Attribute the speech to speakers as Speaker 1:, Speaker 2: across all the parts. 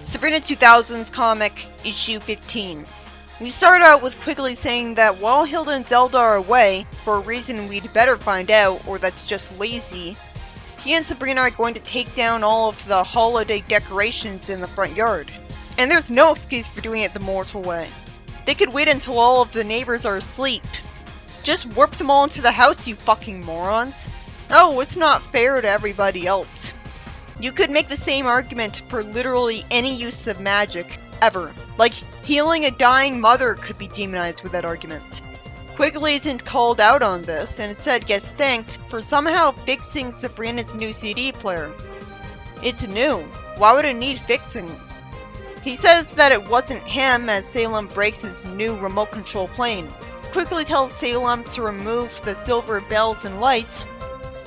Speaker 1: Sabrina 2000s comic, issue 15. We start out with Quigley saying that while Hilda and Zelda are away, for a reason we'd better find out, or that's just lazy, he and Sabrina are going to take down all of the holiday decorations in the front yard. And there's no excuse for doing it the mortal way. They could wait until all of the neighbors are asleep. Just warp them all into the house, you fucking morons. Oh, it's not fair to everybody else. You could make the same argument for literally any use of magic, ever. Like, healing a dying mother could be demonized with that argument. Quigley isn't called out on this, and instead gets thanked for somehow fixing Sabrina's new CD player. It's new. Why would it need fixing? He says that it wasn't him as Salem breaks his new remote control plane. Quigley tells Salem to remove the silver bells and lights,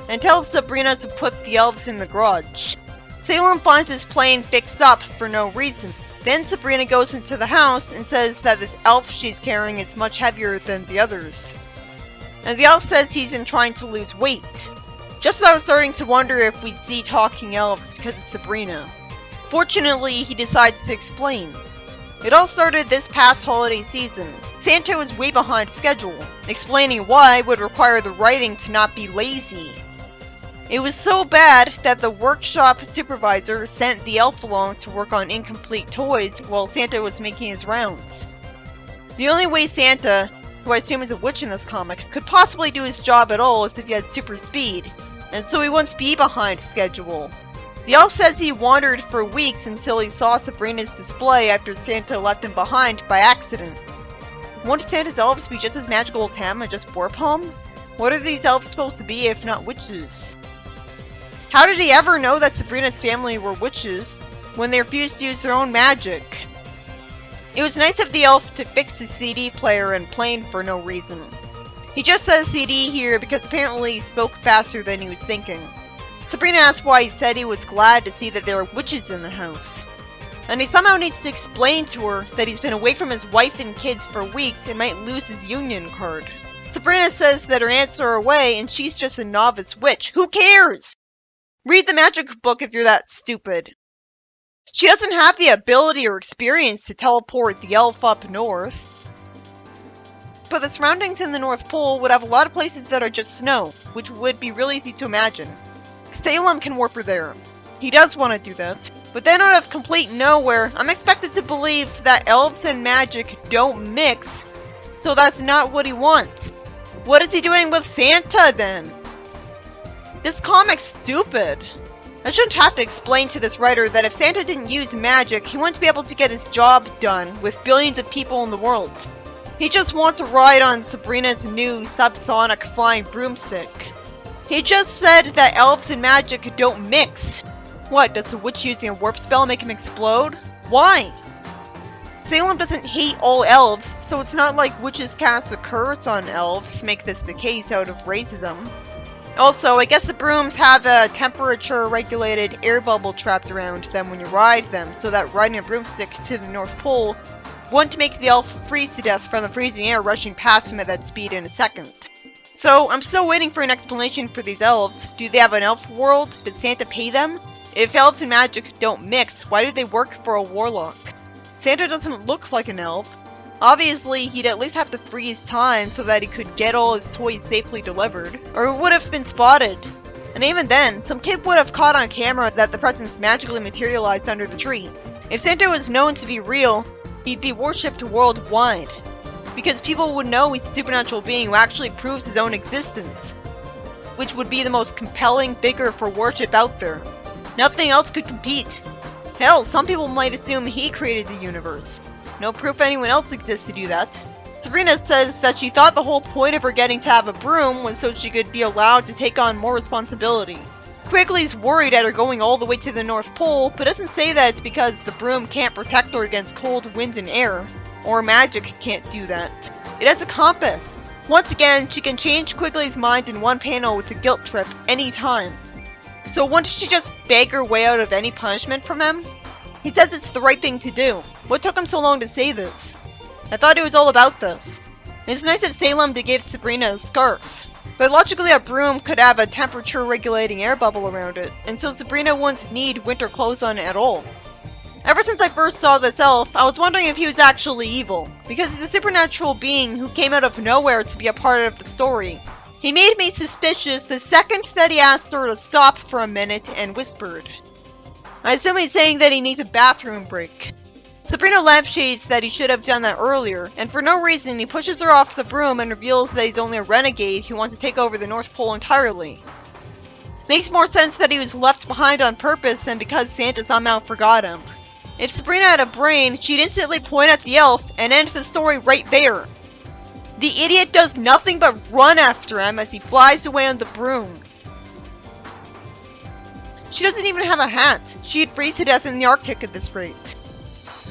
Speaker 1: and tells Sabrina to put the elves in the garage. Salem finds his plane fixed up for no reason. Then Sabrina goes into the house and says that this elf she's carrying is much heavier than the others. And the elf says he's been trying to lose weight. Just as I was starting to wonder if we'd see talking elves because of Sabrina. Fortunately, he decides to explain. It all started this past holiday season. Santa was way behind schedule. Explaining why would require the writing to not be lazy. It was so bad that the workshop supervisor sent the elf along to work on incomplete toys while Santa was making his rounds. The only way Santa, who I assume is a witch in this comic, could possibly do his job at all is if he had super speed, and so he won't be behind schedule. The elf says he wandered for weeks until he saw Sabrina's display after Santa left him behind by accident. Won't Santa's elves be just as magical as him and just warp home? What are these elves supposed to be if not witches? How did he ever know that Sabrina's family were witches when they refused to use their own magic? It was nice of the elf to fix the CD player and plane for no reason. He just says CD here because apparently he spoke faster than he was thinking. Sabrina asks why he said he was glad to see that there are witches in the house. And he somehow needs to explain to her that he's been away from his wife and kids for weeks and might lose his union card. Sabrina says that her aunts are away and she's just a novice witch. Who cares? Read the magic book if you're that stupid. She doesn't have the ability or experience to teleport the elf up north. But the surroundings in the North Pole would have a lot of places that are just snow, which would be really easy to imagine. Salem can warp her there. He does want to do that. But then out of complete nowhere, I'm expected to believe that elves and magic don't mix, so that's not what he wants. What is he doing with Santa then? This comic's stupid. I shouldn't have to explain to this writer that if Santa didn't use magic, he wouldn't be able to get his job done with billions of people in the world. He just wants a ride on Sabrina's new subsonic flying broomstick. He just said that elves and magic don't mix. What, does a witch using a warp spell make him explode? Why? Salem doesn't hate all elves, so it's not like witches cast a curse on elves make this the case out of racism. Also, I guess the brooms have a temperature-regulated air bubble trapped around them when you ride them, so that riding a broomstick to the North Pole wouldn't make the elf freeze to death from the freezing air rushing past him at that speed in a second. So, I'm still waiting for an explanation for these elves. Do they have an elf world? Does Santa pay them? If elves and magic don't mix, why do they work for a warlock? Santa doesn't look like an elf. Obviously, he'd at least have to freeze time so that he could get all his toys safely delivered, or it would have been spotted. And even then, some kid would have caught on camera that the presents magically materialized under the tree. If Santa was known to be real, he'd be worshipped worldwide, because people would know he's a supernatural being who actually proves his own existence, which would be the most compelling figure for worship out there. Nothing else could compete. Hell, some people might assume he created the universe. No proof anyone else exists to do that. Sabrina says that she thought the whole point of her getting to have a broom was so she could be allowed to take on more responsibility. Quigley's worried at her going all the way to the North Pole, but doesn't say that it's because the broom can't protect her against cold winds and air, or magic can't do that. It has a compass. Once again, she can change Quigley's mind in one panel with a guilt trip anytime. So wouldn't she just beg her way out of any punishment from him? He says it's the right thing to do. What took him so long to say this? I thought it was all about this. It's nice of Salem to give Sabrina a scarf. But logically a broom could have a temperature regulating air bubble around it, and so Sabrina wouldn't need winter clothes on at all. Ever since I first saw this elf, I was wondering if he was actually evil, because he's a supernatural being who came out of nowhere to be a part of the story. He made me suspicious the second that he asked her to stop for a minute and whispered. I assume he's saying that he needs a bathroom break. Sabrina lampshades that he should have done that earlier, and for no reason he pushes her off the broom and reveals that he's only a renegade who wants to take over the North Pole entirely. Makes more sense that he was left behind on purpose than because Santa somehow forgot him. If Sabrina had a brain, she'd instantly point at the elf and end the story right there. The idiot does nothing but run after him as he flies away on the broom. She doesn't even have a hat. She'd freeze to death in the Arctic at this rate.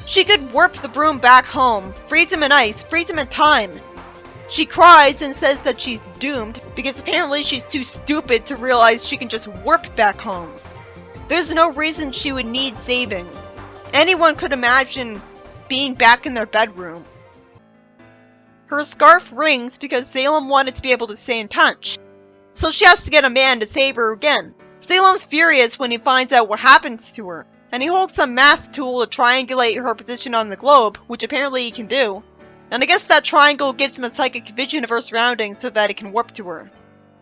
Speaker 1: She could warp the broom back home, freeze him in ice, freeze him in time. She cries and says that she's doomed because apparently she's too stupid to realize she can just warp back home. There's no reason she would need saving. Anyone could imagine being back in their bedroom. Her scarf rings because Salem wanted to be able to stay in touch, so she has to get a man to save her again. Salem's furious when he finds out what happens to her, and he holds some math tool to triangulate her position on the globe, which apparently he can do. And I guess that triangle gives him a psychic vision of her surroundings so that he can warp to her.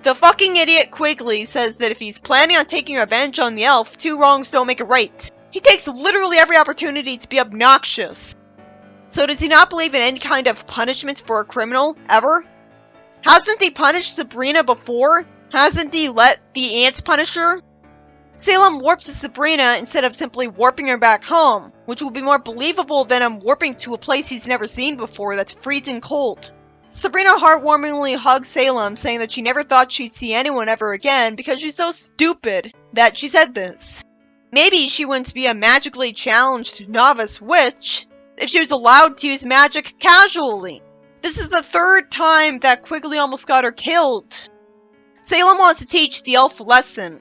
Speaker 1: The fucking idiot Quigley says that if he's planning on taking revenge on the elf, 2 wrongs don't make it right. He takes literally every opportunity to be obnoxious. So does he not believe in any kind of punishment for a criminal, ever? Hasn't he punished Sabrina before? Hasn't he let the ants punish her? Salem warps to Sabrina instead of simply warping her back home, which would be more believable than him warping to a place he's never seen before that's freezing cold. Sabrina heartwarmingly hugs Salem, saying that she never thought she'd see anyone ever again because she's so stupid that she said this. Maybe she wouldn't be a magically challenged novice witch if she was allowed to use magic casually. This is the 3rd time that Quigley almost got her killed. Salem wants to teach the elf a lesson,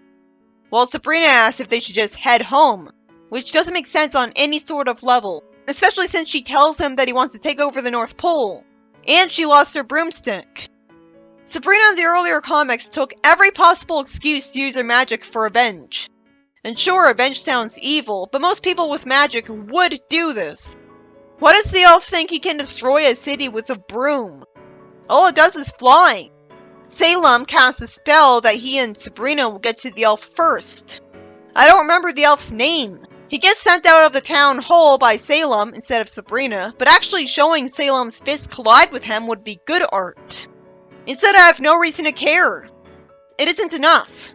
Speaker 1: while Sabrina asks if they should just head home, which doesn't make sense on any sort of level, especially since she tells him that he wants to take over the North Pole, and she lost her broomstick. Sabrina in the earlier comics took every possible excuse to use her magic for revenge. And sure, revenge sounds evil, but most people with magic would do this. Why does the elf think he can destroy a city with a broom? All it does is fly. Salem casts a spell that he and Sabrina will get to the elf first. I don't remember the elf's name. He gets sent out of the town hall by Salem instead of Sabrina, but actually showing Salem's fist collide with him would be good art. Instead, I have no reason to care. It isn't enough.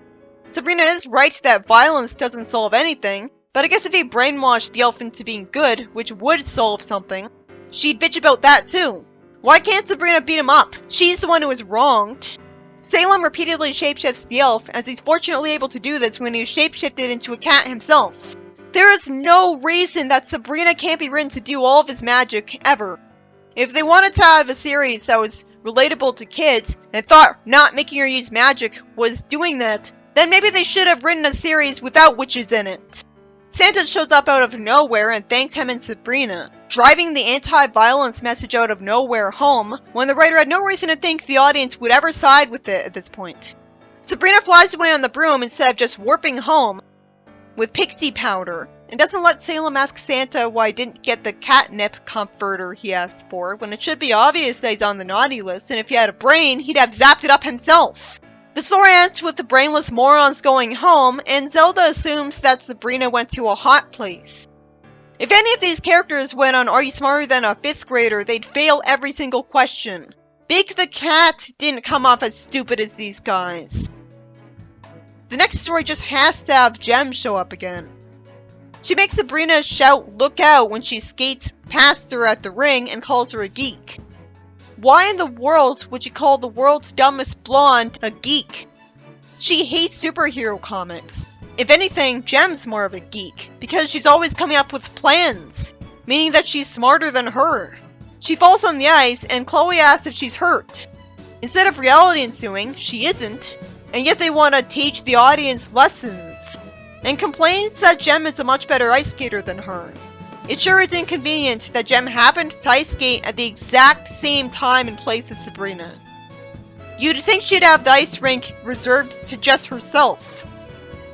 Speaker 1: Sabrina is right that violence doesn't solve anything, but I guess if he brainwashed the elf into being good, which would solve something, she'd bitch about that too. Why can't Sabrina beat him up? She's the one who was wronged. Salem repeatedly shapeshifts the elf, as he's fortunately able to do this when he was shapeshifted into a cat himself. There is no reason that Sabrina can't be written to do all of his magic, ever. If they wanted to have a series that was relatable to kids, and thought not making her use magic was doing that, then maybe they should have written a series without witches in it. Santa shows up out of nowhere and thanks him and Sabrina, driving the anti-violence message out of nowhere home when the writer had no reason to think the audience would ever side with it at this point. Sabrina flies away on the broom instead of just warping home with pixie powder, and doesn't let Salem ask Santa why he didn't get the catnip comforter he asked for, when it should be obvious that he's on the naughty list, and if he had a brain, he'd have zapped it up himself. The story ends with the brainless morons going home, and Zelda assumes that Sabrina went to a hot place. If any of these characters went on Are You Smarter Than a 5th Grader, they'd fail every single question. Big the Cat didn't come off as stupid as these guys. The next story just has to have Jem show up again. She makes Sabrina shout "look out" when she skates past her at the ring and calls her a geek. Why in the world would you call the world's dumbest blonde a geek? She hates superhero comics. If anything, Jem's more of a geek, because she's always coming up with plans, meaning that she's smarter than her. She falls on the ice, and Chloe asks if she's hurt. Instead of reality ensuing, she isn't, and yet they want to teach the audience lessons, and complains that Jem is a much better ice skater than her. It sure is inconvenient that Jem happened to ice skate at the exact same time and place as Sabrina. You'd think she'd have the ice rink reserved to just herself.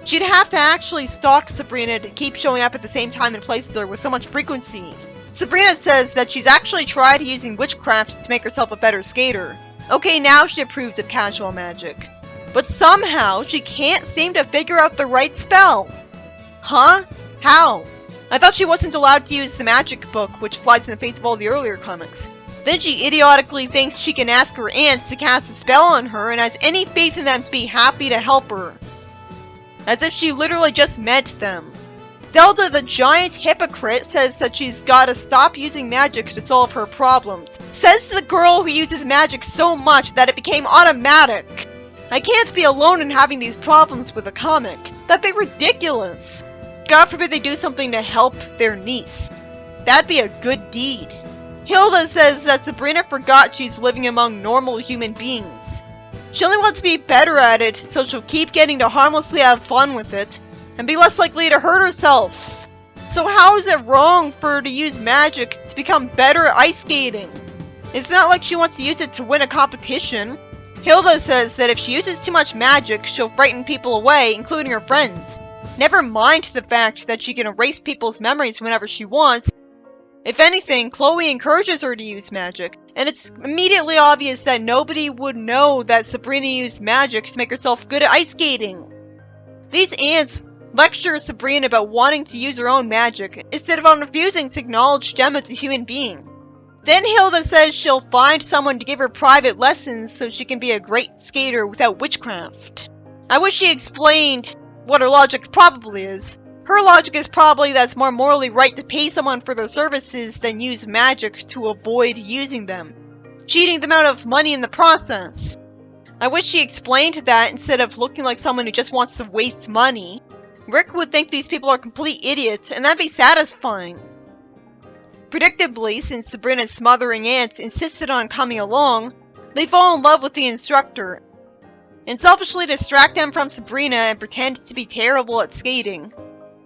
Speaker 1: She'd have to actually stalk Sabrina to keep showing up at the same time and places her with so much frequency. Sabrina says that she's actually tried using witchcraft to make herself a better skater. Okay, now she approves of casual magic. But somehow, she can't seem to figure out the right spell. Huh? How? I thought she wasn't allowed to use the magic book, which flies in the face of all the earlier comics. Then she idiotically thinks she can ask her aunts to cast a spell on her and has any faith in them to be happy to help her. As if she literally just met them. Zelda the giant hypocrite says that she's gotta stop using magic to solve her problems. Says to the girl who uses magic so much that it became automatic. I can't be alone in having these problems with a comic. That'd be ridiculous. God forbid they do something to help their niece. That'd be a good deed. Hilda says that Sabrina forgot she's living among normal human beings. She only wants to be better at it, so she'll keep getting to harmlessly have fun with it, and be less likely to hurt herself. So how is it wrong for her to use magic to become better at ice skating? It's not like she wants to use it to win a competition. Hilda says that if she uses too much magic, she'll frighten people away, including her friends. Never mind the fact that she can erase people's memories whenever she wants. If anything, Chloe encourages her to use magic, and it's immediately obvious that nobody would know that Sabrina used magic to make herself good at ice skating. These aunts lecture Sabrina about wanting to use her own magic, instead of refusing to acknowledge Gemma as a human being. Then Hilda says she'll find someone to give her private lessons so she can be a great skater without witchcraft. I wish she explained what her logic probably is. Her logic is probably that it's more morally right to pay someone for their services than use magic to avoid using them, cheating them out of money in the process. I wish she explained that instead of looking like someone who just wants to waste money. Rick would think these people are complete idiots, and that'd be satisfying. Predictably, since Sabrina's smothering aunts insisted on coming along, they fall in love with the instructor, and selfishly distract them from Sabrina and pretend to be terrible at skating.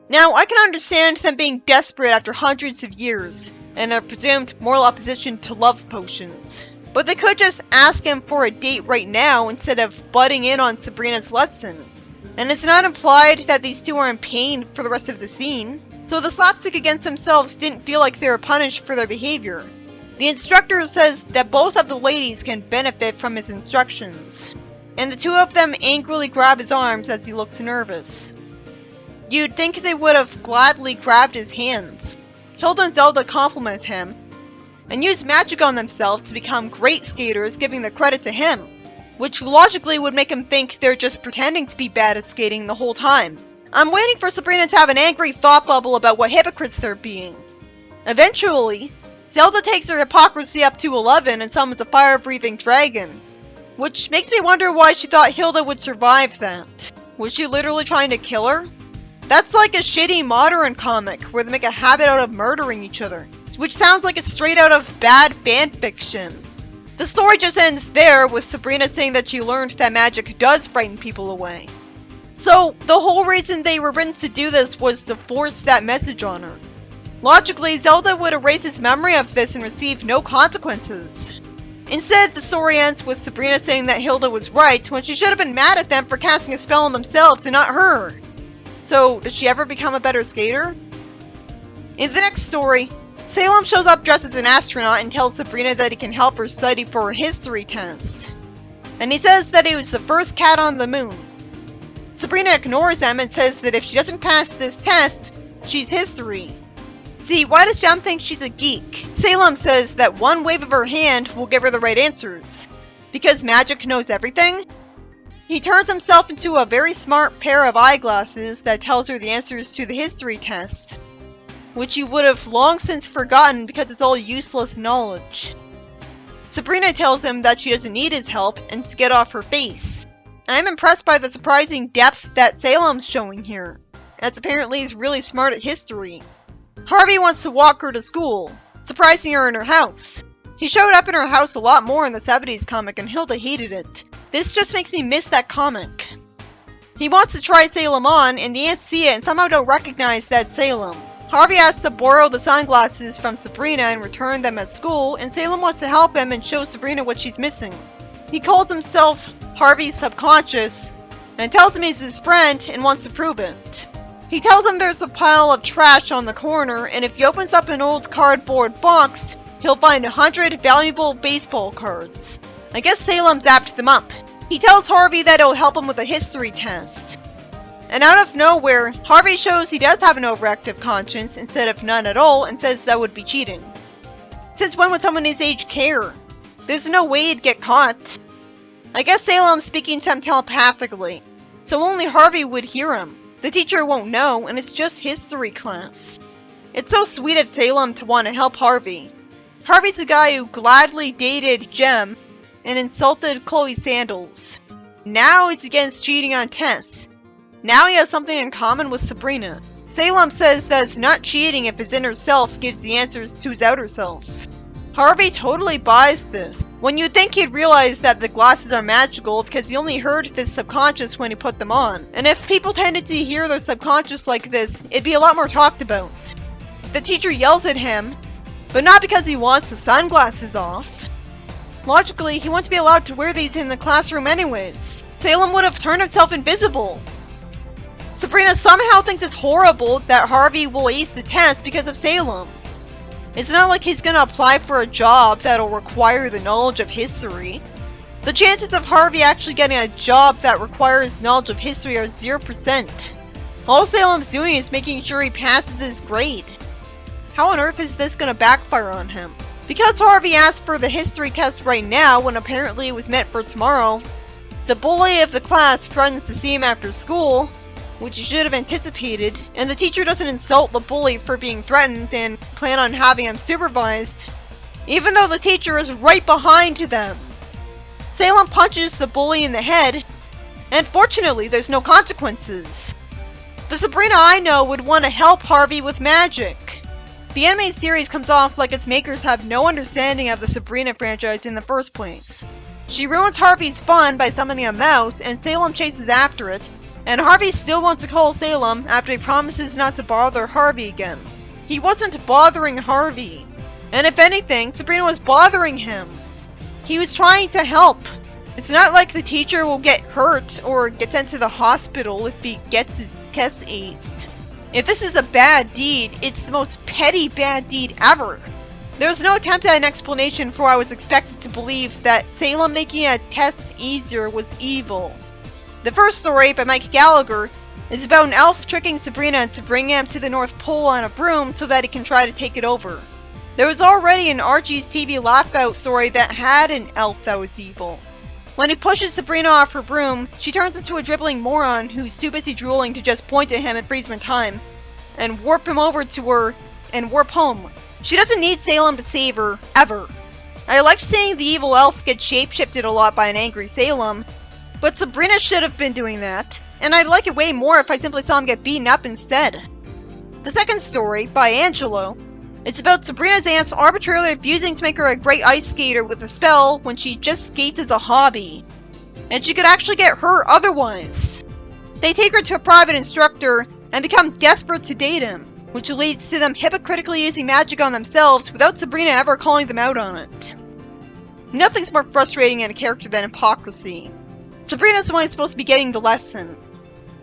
Speaker 1: Now, I can understand them being desperate after hundreds of years, and their presumed moral opposition to love potions. But they could just ask him for a date right now instead of butting in on Sabrina's lesson. And it's not implied that these two are in pain for the rest of the scene, so the slapstick against themselves didn't feel like they were punished for their behavior. The instructor says that both of the ladies can benefit from his instructions, and the two of them angrily grab his arms as he looks nervous. You'd think they would have gladly grabbed his hands. Hilda and Zelda compliment him, and use magic on themselves to become great skaters, giving the credit to him, which logically would make him think they're just pretending to be bad at skating the whole time. I'm waiting for Sabrina to have an angry thought bubble about what hypocrites they're being. Eventually, Zelda takes her hypocrisy up to 11 and summons a fire-breathing dragon, which makes me wonder why she thought Hilda would survive that. Was she literally trying to kill her? That's like a shitty modern comic where they make a habit out of murdering each other, which sounds like it's straight out of bad fanfiction. The story just ends there with Sabrina saying that she learned that magic does frighten people away. So, the whole reason they were written to do this was to force that message on her. Logically, Zelda would erase his memory of this and receive no consequences. Instead, the story ends with Sabrina saying that Hilda was right when she should have been mad at them for casting a spell on themselves and not her. So, does she ever become a better skater? In the next story, Salem shows up dressed as an astronaut and tells Sabrina that he can help her study for a history test. And he says that he was the first cat on the moon. Sabrina ignores him and says that if she doesn't pass this test, she's history. See, why does Jem think she's a geek? Salem says that one wave of her hand will give her the right answers. Because magic knows everything? He turns himself into a very smart pair of eyeglasses that tells her the answers to the history test, which he would have long since forgotten because it's all useless knowledge. Sabrina tells him that she doesn't need his help and to get off her face. I'm impressed by the surprising depth that Salem's showing here, as apparently he's really smart at history. Harvey wants to walk her to school, surprising her in her house. He showed up in her house a lot more in the 70s comic and Hilda hated it. This just makes me miss that comic. He wants to try Salem on, and the ants see it and somehow don't recognize that Salem. Harvey asks to borrow the sunglasses from Sabrina and return them at school, and Salem wants to help him and show Sabrina what she's missing. He calls himself Harvey's subconscious, and tells him he's his friend and wants to prove it. He tells him there's a pile of trash on the corner, and if he opens up an old cardboard box, he'll find 100 valuable baseball cards. I guess Salem zapped them up. He tells Harvey that it'll help him with a history test. And out of nowhere, Harvey shows he does have an overactive conscience instead of none at all and says that would be cheating. Since when would someone his age care? There's no way he'd get caught. I guess Salem's speaking to him telepathically, so only Harvey would hear him. The teacher won't know, and it's just history class. It's so sweet of Salem to want to help Harvey. Harvey's a guy who gladly dated Jem and insulted Chloe Sandals. Now he's against cheating on tests. Now he has something in common with Sabrina. Salem says that it's not cheating if his inner self gives the answers to his outer self. Harvey totally buys this. When you'd think he'd realize that the glasses are magical because he only heard this subconscious when he put them on. And if people tended to hear their subconscious like this, it'd be a lot more talked about. The teacher yells at him, but not because he wants the sunglasses off. Logically, he wants to be allowed to wear these in the classroom anyways. Salem would have turned himself invisible. Sabrina somehow thinks it's horrible that Harvey will ace the test because of Salem. It's not like he's gonna apply for a job that'll require the knowledge of history. The chances of Harvey actually getting a job that requires knowledge of history are 0%. All Salem's doing is making sure he passes his grade. How on earth is this gonna backfire on him? Because Harvey asked for the history test right now when apparently it was meant for tomorrow, the bully of the class threatens to see him after school, which you should have anticipated, and the teacher doesn't insult the bully for being threatened and plan on having him supervised, even though the teacher is right behind them. Salem punches the bully in the head, and fortunately there's no consequences. The Sabrina I know would want to help Harvey with magic. The anime series comes off like its makers have no understanding of the Sabrina franchise in the first place. She ruins Harvey's fun by summoning a mouse, and Salem chases after it, and Harvey still wants to call Salem after he promises not to bother Harvey again. He wasn't bothering Harvey. And if anything, Sabrina was bothering him. He was trying to help. It's not like the teacher will get hurt or get sent to the hospital if he gets his test aced. If this is a bad deed, it's the most petty bad deed ever. There's no attempt at an explanation for why I was expected to believe that Salem making a test easier was evil. The first story, by Mike Gallagher, is about an elf tricking Sabrina into bringing him to the North Pole on a broom so that he can try to take it over. There was already an Archie's TV Laugh-Out story that had an elf that was evil. When he pushes Sabrina off her broom, she turns into a dribbling moron who's too busy drooling to just point at him and freeze him in time, and warp him over to her, and warp home. She doesn't need Salem to save her, ever. I liked seeing the evil elf get shapeshifted a lot by an angry Salem, but Sabrina should have been doing that, and I'd like it way more if I simply saw him get beaten up instead. The second story, by Angelo, it's about Sabrina's aunts arbitrarily refusing to make her a great ice skater with a spell when she just skates as a hobby, and she could actually get hurt otherwise. They take her to a private instructor and become desperate to date him, which leads to them hypocritically using magic on themselves without Sabrina ever calling them out on it. Nothing's more frustrating in a character than hypocrisy. Sabrina's the one who's supposed to be getting the lesson.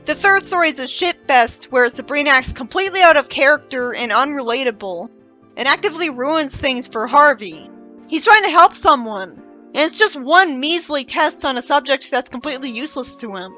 Speaker 1: The third story is a shitfest where Sabrina acts completely out of character and unrelatable, and actively ruins things for Harvey. He's trying to help someone, and it's just one measly test on a subject that's completely useless to him.